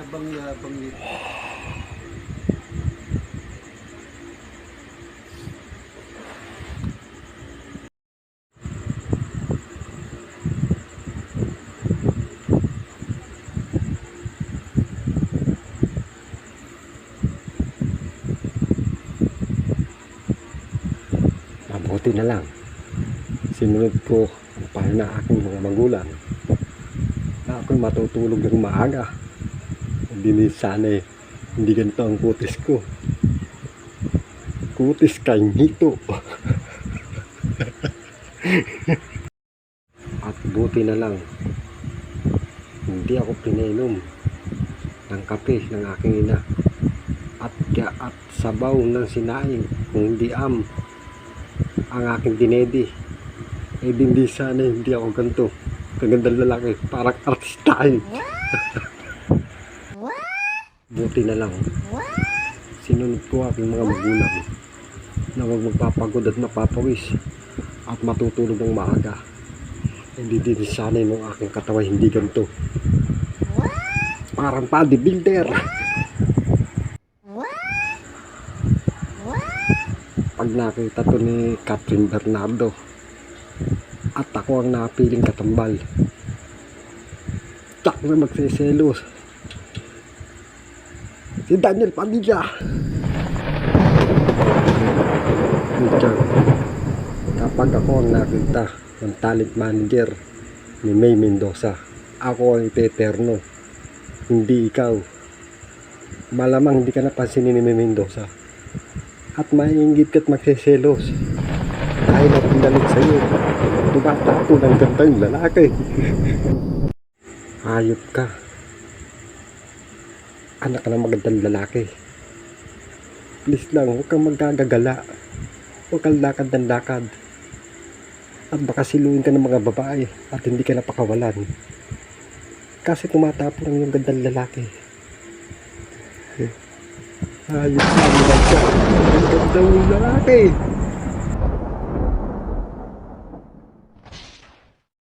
yabang-yabang nito. Mabuti na lang sinunod ko ang payo na aking mga magulang na ako'y matutulog ng maaga. Hindi sana hindi ganito ang kutis ko. Kutis kainito. At buti na lang hindi ako pinainom ng kape ng aking ina at sabaw ng sinaing, kung hindi ang aking dinedi. Hindi sana hindi ako ganito kagandang lalaki, parang artista. Buti na lang sinunod ko aking mga magulang na huwag magpapagod at mapapawis at matutulog ng maaga. Hindi din sana yung aking katawan hindi ganito, parang bodybuilder. Pag nakita to ni Catherine Bernardo at ako ang napiling katambal, tsak na magsiselos si Daniel Padilla. Kapag ako ang nakita ng talent manager ni May Mendoza, ako ang iteterno, hindi ikaw. Malamang hindi ka napansinin ni May Mendoza at maiinggit ka't magsiselos dahil ang pinalit sa'yo tumatapo ng gandang lalaki. Hayop ka, anak ng magandang lalaki. Please lang, huwag kang magkagagala, huwag kang lakad ng lakad at baka siluin ka ng mga babae at hindi ka napakawalan kasi tumatapo ng yung gandang lalaki. Hayop ka, ang gandang lalaki.